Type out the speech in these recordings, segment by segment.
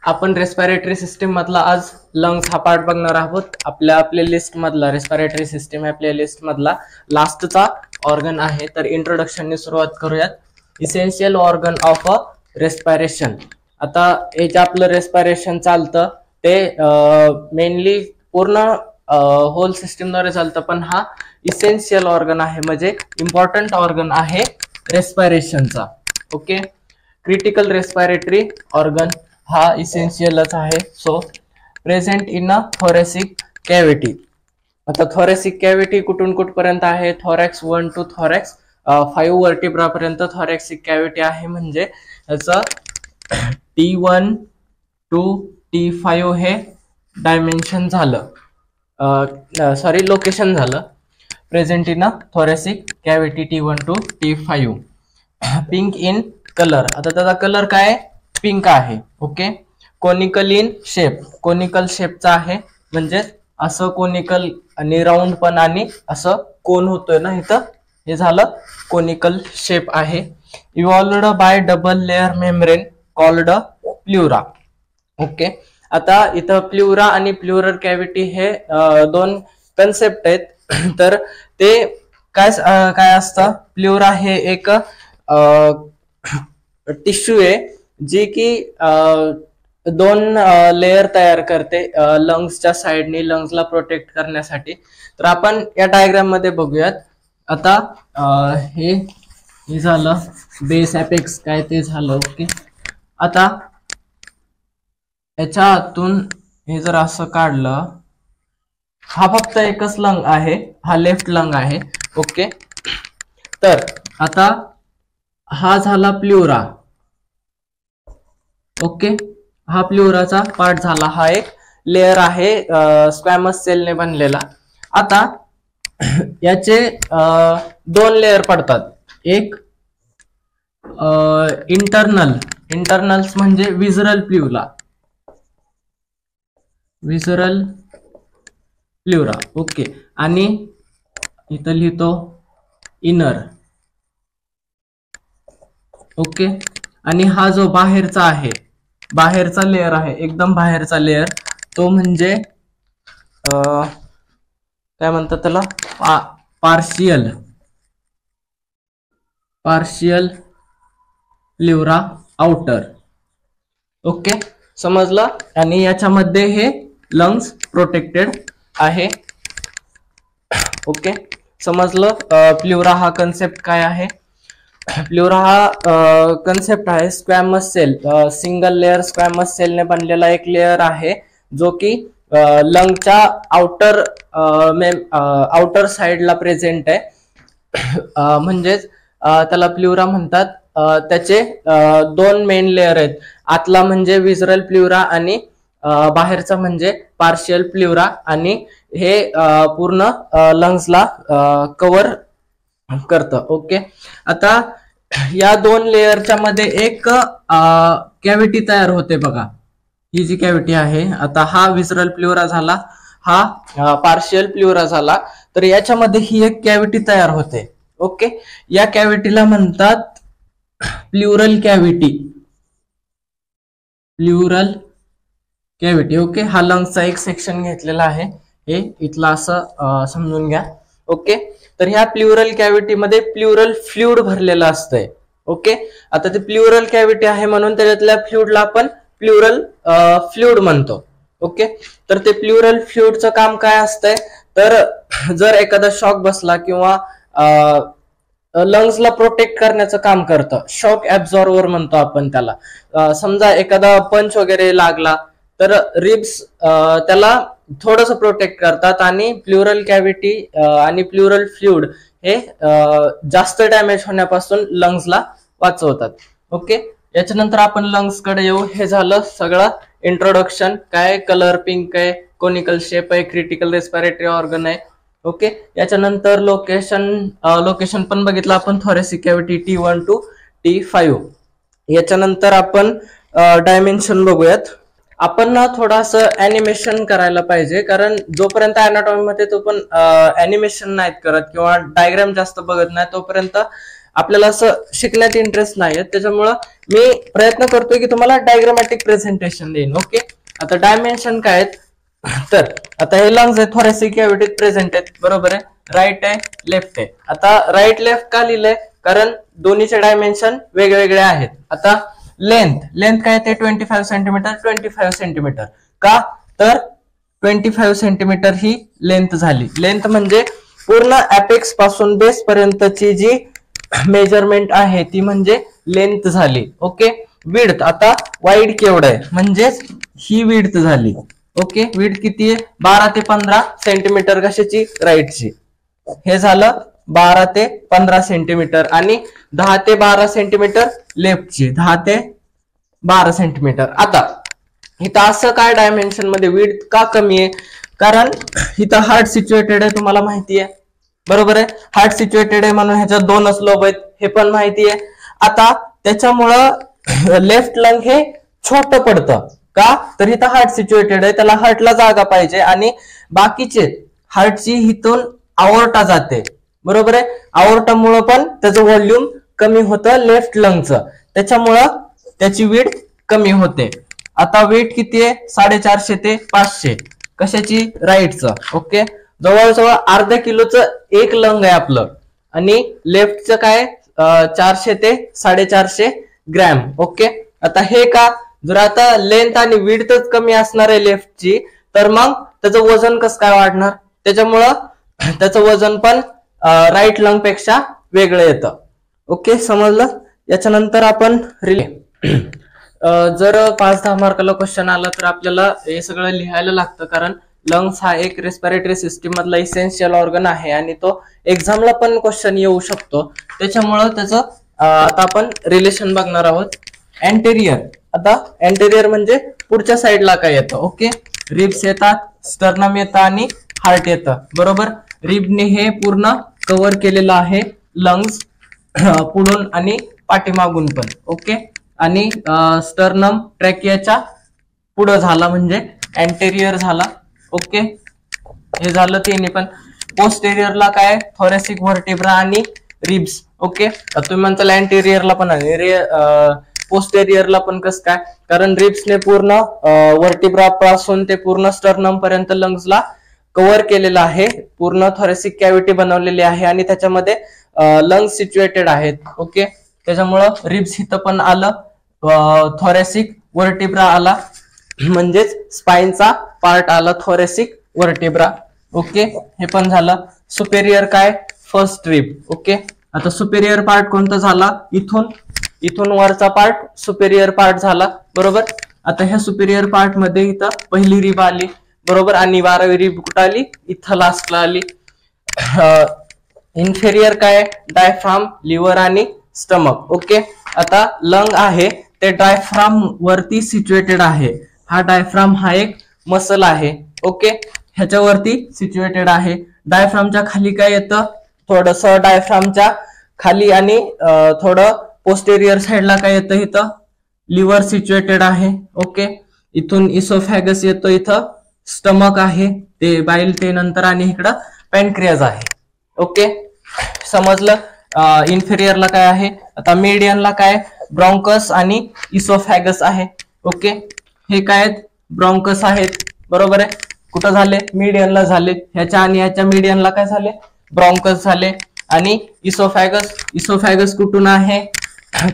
आपण respiratory system मधला आज लंग्स हा पार्ट बघणार आहोत. आपल्या लिस्ट मधला रेस्पिरेटरी सिस्टीम आपल्या लिस्ट मधला लास्टचा ऑर्गन आहे. तर इंट्रोडक्शनने सुरुवात करूयात. Essential organ of a respiration. आता हे जे आपलं रेस्पिरेशन चालतं ते मेनली पूर्ण होल सिस्टीमद्वारे चालतं, पण हा इसेन्शियल ऑर्गन आहे, म्हणजे इम्पॉर्टंट ऑर्गन आहे रेस्पिरेशनचा. ओके, क्रिटिकल रेस्पिरेटरी ऑर्गन हा इसेन्शियलच आहे. So present in a thoracic cavity. आता थोरॅसिक कॅव्हिटी कुठून कुठपर्यंत आहे? थोरॅक्स 1 to थोरॅक्स 5 वर्टिब्रा पर्यंत थोरॅसिक कॅव्हिटी आहे. म्हणजे याचं T1 to T5 हे डायमेन्शन झालं, सॉरी लोकेशन झालं. Present in a thoracic cavity T1 to T5. Pink in colour. आता त्याचा कलर काय? पिंक आहे. Okay, conical in shape. Conical शेपचा आहे, म्हणजे असं कोनिकल आणि राऊंड पण आणि असं कोन होतोय ना इथं, हे झालं कोनिकल शेप आहे. Involved by double layer membrane called pleura. Okay, आता इथं प्ल्युरा आणि प्ल्युरल कॅव्हिटी हे दोन कन्सेप्ट आहेत. तर ते काय असतं? प्ल्युरा हे एक टिश्यू आहे जी की दोन लेयर तयार करते लंग्सच्या साइडनी, लंग्सला प्रोटेक्ट करण्यासाठी. तर आपण या डायग्राम मध्ये बघूयात. आता हे झालं बेस एपेक्स काय ते झालं. ओके, आता याच्या आतून हे जर असं काढलं, हा फक्त एकच लंग आहे, हा लेफ्ट लंग आहे. ओके, तर आता हा झाला प्ल्युरा. ओके, हा प्ल्युराचा पार्ट झाला. हा एक लेअर आहे स्क्वॅमस सेलने बनलेला. आता याचे दोन लेअर पडतात. एक इंटरनल्स म्हणजे विजरल प्ल्युरा. विजरल प्ल्युरा. ओके, आणि इथं लिहितो इनर. ओके, आणि हा जो बाहेरचा आहे, बाहेरचा लेअर आहे, एकदम बाहेरचा लेअर, तो म्हणजे काय म्हणतात त्याला? Partial प्ल्युरा outer. ओके, समजलं? आणि याच्यामध्ये हे लंग्स प्रोटेक्टेड आहे. ओके, समजलं प्ल्युरा हा कन्सेप्ट काय आहे? प्ल्युरा हा कन्सेप्ट आहे squamous cell, single layer squamous सेलने बनलेला एक लेअर आहे, जो की लंगच्या आउटर साइडला प्रेझेंट आहे. म्हणजेच त्याला प्ल्युरा म्हणतात. त्याचे दोन मेन लेअर आहेत. आतला म्हणजे विजरल प्ल्युरा आणि बाहेरचा म्हणजे पार्शियल प्ल्युरा, आणि हे पूर्ण लंग्सला कव्हर करतं. ओके, आता या दोन लेअरच्या मध्ये एक कॅव्हिटी तयार होते बघा. ही जी कॅव्हिटी आहे, आता हा विजरल प्ल्युरा झाला, हा पार्शियल प्ल्युरा झाला. तर याच्यामध्ये ही एक कॅव्हिटी तयार होते. ओके, या कॅव्हिटीला म्हणतात plural cavity. Plural cavity. Okay, हा लंग्सचा एक सेक्शन घेतलेला आहे, हे इथला असं समजून घ्या. ओके, तर ह्या प्ल्युरल कॅव्हिटी मध्ये प्ल्युरल फ्लुइड भरलेलं असतंय. ओके, आता ते प्ल्युरल कॅव्हिटी आहे म्हणून त्याच्यातल्या फ्लुइडला आपण प्ल्युरल फ्लुइड म्हणतो. ओके, तर ते प्ल्युरल फ्लुइडचं काम काय असतंय? तर जर एखादा शॉक बसला किंवा लंग्सला प्रोटेक्ट करण्याचं काम करतं. शॉक ऍब्झॉर्बर म्हणतो आपण त्याला. समजा एखादा पंच वगैरे लागला तर रिब्स त्याला थोडस प्रोटेक्ट करतात, आणि प्ल्युरल कॅव्हिटी आणि प्ल्युरल फ्लुइड हे जास्त डॅमेज होण्यापासून लंग्सला वाचवतात. ओके, याच्यानंतर आपण लंग्स कडे येऊ. हे झालं सगळं इंट्रोडक्शन. काय? कलर पिंक आहे, कोनिकल शेप आहे, क्रिटिकल रेस्पिरेटरी ऑर्गन आहे. ओके, याच्यानंतर लोकेशन पण बघितलं आपण, thoracic cavity T1 to T5. याच्यानंतर आपण डायमेन्शन बघूयात. आपण ना थोडंसं ऍनिमेशन करायला पाहिजे, कारण जोपर्यंत अॅनाटॉमी मध्ये तो पण ऍनिमेशन नाहीत करत किंवा डायग्राम जास्त बघत नाही, तोपर्यंत आपल्याला असं शिकण्यात इंटरेस्ट नाही त्याच्यामुळं मी प्रयत्न करतोय की तुम्हाला डायग्रामॅटिक प्रेझेंटेशन देईन. ओके, आता डायमेन्शन काय आहेत, तर आता हे लंग्स आहे थोरॅसिक कॅव्हिटीत प्रेझेंट आहेत, बरोबर आहे. राईट आहे, लेफ्ट आहे. आता राईट लेफ्ट का लिहिलंय, कारण दोन्हीचे डायमेन्शन वेगवेगळे आहेत. आता लेंथ काय ते 25 सेंटीमीटर 25 सेंटीमीटर का, तर 25 सेंटीमीटर ही लेंथ झाली. लेंथ म्हणजे पूर्ण अपेक्स पासून बेस पर्यंतची जी मेजरमेंट आहे ती म्हणजे लेंथ झाली. ओके, विड्थ आता वाईड केवढं आहे, म्हणजेच ही विड्थ झाली. ओके, विड्थ किती आहे, 12 ते 15 सेंटीमीटर कशाची, राईटची. हे झालं 12 ते 15 सेंटीमीटर आणि 10 ते 12 सेंटीमीटर लेफ्टची, 10 ते 12 सेंटीमीटर. आता इथं असं काय डायमेन्शन मध्ये विड्थ का कमी आहे, कारण इथं हार्ट सिच्युएटेड आहे, तुम्हाला माहिती आहे, बरोबर आहे. हार्ट सिच्युएटेड आहे म्हणून ह्याच्यात दोनच लोब आहेत, हे पण माहिती आहे. आता त्याच्यामुळं लेफ्ट लंग हे छोटं पडतं का, तर इथं हार्ट सिच्युएटेड आहे, त्याला हार्टला जागा पाहिजे आणि बाकीचे हार्टची इथून आवर्टा जाते, बरोबर आहे. आवर्टामुळं पण त्याचं व्हॉल्यूम कमी होतं लेफ्ट लंगचं, त्याच्यामुळं त्याची विड्थ कमी होते. आता वेट किती आहे, 450 ते 500 कशाची, राईटचं. ओके, जवळजवळ अर्धा किलोचं एक लंग आहे आपलं आणि लेफ्टचं काय 400 ते 450 ग्रॅम. ओके, आता हे का, जर आता लेंथ आणि विड्थच कमी असणार आहे लेफ्टची, तर मग त्याचं वजन कसं काय वाढणार, त्याच्यामुळं त्याचं वजन पण राईट लंग पेक्षा वेगळं येतं. ओके, समजलं. याच्यानंतर आपण रिले, जर 5-10 मार्काला क्वेश्चन आला तर आपल्याला हे सगळं लिहायला लागतं, कारण लंग्स हा एक रेस्पिरेटरी सिस्टीम मधला इसेन्शियल ऑर्गन आहे आणि तो एक्झामला पण क्वेश्चन येऊ शकतो. त्याच्यामुळं त्याचं आता आपण रिलेशन बघणार आहोत. एंटेरियर, आता एंटेरियर म्हणजे पुढच्या साईडला काय येतं. ओके, रिब्स येतात, स्टर्नम येतं आणि हार्ट येतं, बरोबर. रिबने हे पूर्ण कव्हर केलेलं आहे लंग्स पुढून आणि पाठीमागून पण. ओके, आणि स्टर्नम ट्रॅकियाच्या पुढं झाला म्हणजे एंटेरियर झाला. ओके, हे झालं तिन्ही पण. पोस्टेरियरला काय, थोरॅसिक व्हर्टेब्रा आणि रिब्स. ओके, तुम्ही म्हणताल एंटेरियरला पण आहे, पोस्टेरियरला पण कसं काय, कारण रिब्सने पूर्ण व्हर्टेब्रा पासून ते पूर्ण स्टर्नम पर्यंत लंग्सला कव्हर केलेलं आहे, पूर्ण थोरॅसिक कॅव्हिटी बनवलेली आहे आणि त्याच्यामध्ये लंग्स सिच्युएटेड आहेत. ओके, त्याच्यामुळं रिब्स इथं पण आलं, थोरॅसिक व्हर्टेब्रा आला, म्हणजेच स्पाइनचा पार्ट आला थोरॅसिक व्हर्टेब्रा. ओके, हे पण झालं. सुपेरियर काय, फर्स्ट रिब. ओके, आता सुपेरियर पार्ट कोणता झाला, इथून वरचा पार्ट सुपेरियर पार्ट झाला, बरोबर. आता ह्या सुपेरियर पार्ट मध्ये इथं पहिली रिब आली, बरोबर, आणि 12वी रिब कुठं आली, इथं लास्टला आली. इन्फेरियर काय, डायफ्राम, लिव्हर आणि स्टमक. ओके, आता लंग आहे ते डायफ्राम वरती सिच्युएटेड आहे. हा डायफ्राम हा एक मसल आहे. ओके, ह्याच्यावरती सिच्युएटेड आहे. डायफ्रामच्या खाली काय येतं, थोडस डायफ्रामच्या खाली आणि थोडं पोस्टेरियर साईडला काय येतं, इथं लिव्हर सिच्युएटेड आहे. ओके, इथून इसोफॅगस येतो, इथं स्टमक आहे, ते बाईल ते नंतर, आणि इकडं पॅनक्रियाज आहे. ओके, समजलं. इन्फेरियरला काय आहे, आता मीडियनला काय, ब्रॉन्कस आणि इसोफॅगस आहे. ओके, हे काय आहेत, ब्रॉन्कस आहेत, बरोबर आहे. कुठं झाले, मीडियनला झाले, ह्याच्या आणि ह्याच्या मीडियनला काय झाले, ब्रॉन्कस झाले. आणि इसोफॅगस कुठून आहे,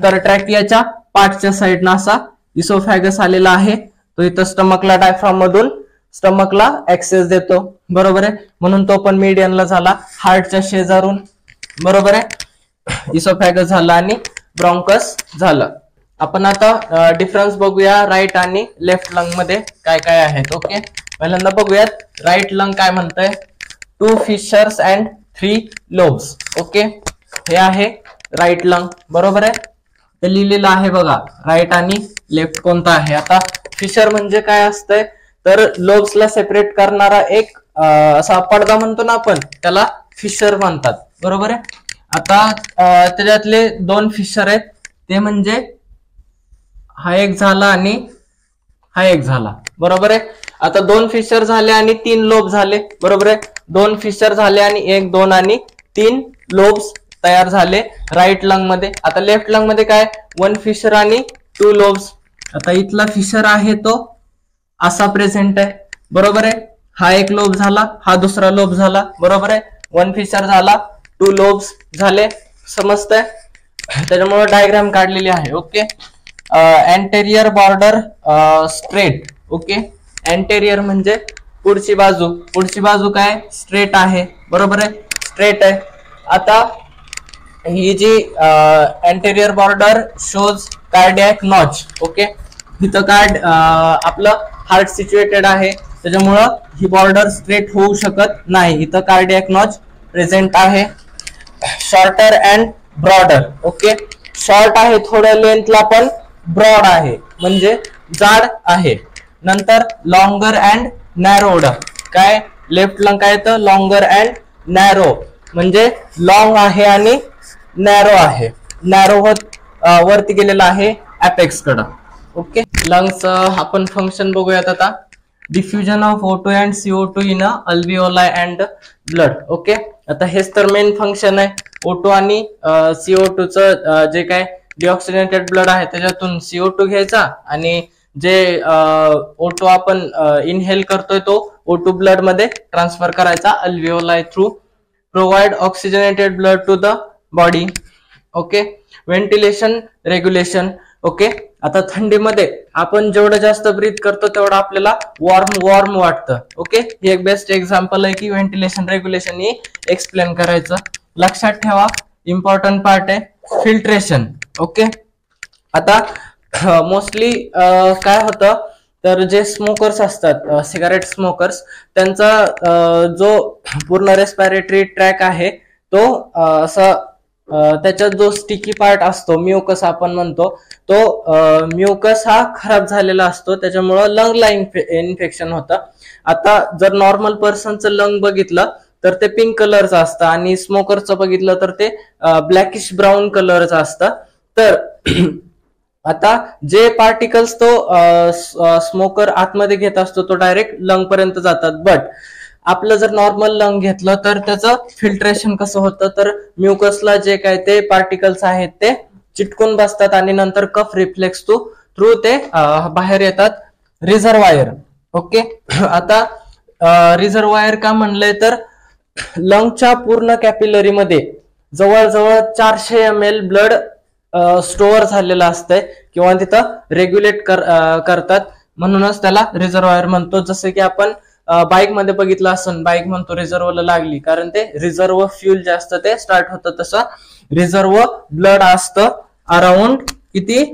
तर ट्रॅकियाच्या पाठच्या साईडनं असा इसोफॅगस आलेला आहे, तो इथं स्टमकला डायफ्राम मधून स्टमकला ऍक्सेस देतो, बरोबर आहे, म्हणून तो पण मीडियनला झाला. हार्टच्या शेजारून, बरोबर आहे, इसोफॅगस झाला आणि ब्रॉन्कस झालं. आपण आता डिफरन्स बघूया राईट आणि लेफ्ट लंग मध्ये काय काय आहेत. ओके, पहिल्यांदा बघूयात राईट लंग काय म्हणतंय, 2 फिशर्स अँड 3 लोब्स. ओके, हे आहे राईट लंग, बरोबर आहे, ते लिहिलेलं आहे बघा, राईट आणि लेफ्ट कोणता आहे. आता फिशर म्हणजे काय असतंय, तर लोब्सला सेपरेट करणारा एक असा पडदा म्हणतो ना आपण, त्याला फिशर म्हणतात, बरोबर आहे. आता त्याच्यातले 2 फिशर आहेत, ते म्हणजे हा एक झाला आणि हा एक झाला, बरोबर आहे. आता 2 फिशर झाले आणि 3 लोब झाले, बरोबर आहे. 2 फिशर झाले आणि 1, 2 आणि 3 लोब्स तयार झाले राईट लंग मध्ये. आता लेफ्ट लंग मध्ये काय, 1 फिशर आणि 2 लोब्स. आता इथला फिशर आहे तो असा प्रेझेंट आहे, बरोबर आहे. हा एक लोब झाला, हा दुसरा लोब झाला, बरोबर आहे. 1 फिशर झाला, 2 लोब्स झाले, समजतंय. त्याच्यामुळे डायग्राम काढलेली आहे. Okay. Anterior border straight. Okay. Anterior म्हणजे पुढची बाजू, पुढची बाजू काय स्ट्रेट आहे, बरोबर आहे, स्ट्रेट आहे. आता ही जी anterior border shows cardiac notch. Okay. इथं आपलं हार्ट सिच्युएटेड आहे, त्याच्यामुळं ही बॉर्डर स्ट्रेट होऊ शकत नाही. इथं कार्डियक नॉच प्रेझेंट आहे. Shorter and broader. Okay. Short आहे थोडं लेंथला, पण ब्रॉड आहे म्हणजे जाड आहे. नंतर लॉंगर अँड नॅरोड. काय लेफ्ट लंग काय येतं, लॉंगर अँड नॅरो म्हणजे लॉंग आहे आणि नॅरो आहे. नॅरो होत वरती गेलेला आहे अपेक्स कडं. ओके. लंग्स आपण फंक्शन बघूयात आता. Diffusion of O2 and CO2 in अल्व्हिओलाई and blood. Okay. आता हेच तर मेन फंक्शन आहे. O2 आणि CO2 च जे काय डिऑक्सिजनेटेड ब्लड आहे त्याच्यातून CO2 घ्यायचा आणि जे O2 आपण इनहेल करतोय तो O2 ब्लड मध्ये ट्रान्सफर करायचा alveoli through. Provide oxygenated blood to the body. Okay. Ventilation regulation. Okay. आता थंडीमध्ये आपण जेवढं जास्त ब्रीथ करतो तेवढं आपल्याला वॉर्म वाटतं. ओके. हे एक बेस्ट एक्झाम्पल आहे की व्हेंटिलेशन रेग्युलेशन हे एक्सप्लेन करायचं. लक्षात ठेवा, इम्पॉर्टंट पार्ट आहे फिल्ट्रेशन. ओके. आता मोस्टली काय होतं तर जे स्मोकर्स असतात, सिगारेट स्मोकर्स, त्यांचा जो पूर्ण रेस्पिरेटरी ट्रॅक आहे तो असं त्याच्यात जो स्टिकी पार्ट असतो, म्युकस आपण म्हणतो, तो म्युकस हा खराब झालेला असतो, त्याच्यामुळं लंगला इन्फेक्शन होतं. आता जर नॉर्मल पर्सनचं लंग बघितलं तर ते पिंक कलरचं असतं आणि स्मोकरचं बघितलं तर ते ब्लॅकिश ब्राऊन कलरचं असतं. तर आता जे पार्टिकल्स तो स्मोकर आतमध्ये घेत असतो तो डायरेक्ट लंग पर्यंत जातात. बट आपलं जर नॉर्मल लंग घेतलं तर त्याचं फिल्ट्रेशन कसं होतं तर म्युकसला जे काय ते पार्टिकल्स आहेत ते चिटकून बसतात आणि नंतर कफ रिफ्लेक्स थ्रू ते बाहेर येतात रिझर्वायर. ओके. आता रिझर्वायर का म्हणलंय तर लंगच्या पूर्ण कॅपिलरी मध्ये जवळजवळ 400 ml ब्लड स्टोअर झालेलं असतंय किंवा तिथं रेग्युलेट करतात, म्हणूनच त्याला रिझर्वायर म्हणतो. जसं की आपण बाईक मध्ये बघितलं असं, बाईक म्हणतो रिझर्वला लागली, कारण ते रिझर्व फ्यूल जे असतं ते स्टार्ट होतं. तसं रिझर्व ब्लड असतं अराउंड किती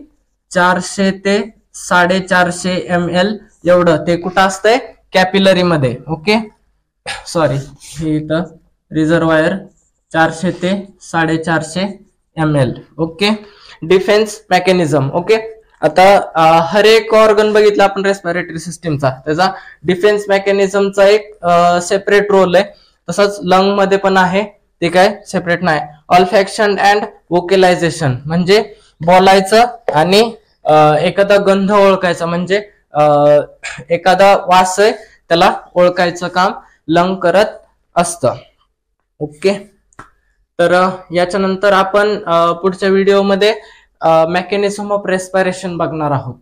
400 ते 450 ml एवढं. ते कुठं असतंय कॅपिलरी मध्ये. ओके. सॉरी, हे इथं रिझर्वायर 400 ते 450 ml. Okay. Defence mechanism. Okay. आता हर एक ऑर्गन बघितलं आपण रेस्पिरेटरी सिस्टीमचा, त्याचा डिफेन्स मेकॅनिझमचा एक सेपरेट रोल आहे. तसंच लंग मध्ये पण आहे, ते काय सेपरेट नाही. ऑल्फॅक्शन अँड व्होकलायझेशन म्हणजे बोलायचं आणि एखादा गंध ओळखायचा, म्हणजे एखादा वास आहे त्याला ओळखायचं काम लंग करत असतं. ओके. तर याच्यानंतर आपण पुढच्या व्हिडिओमध्ये मेकॅनिझम ऑफ रेस्पिरेशन बघणार आहोत.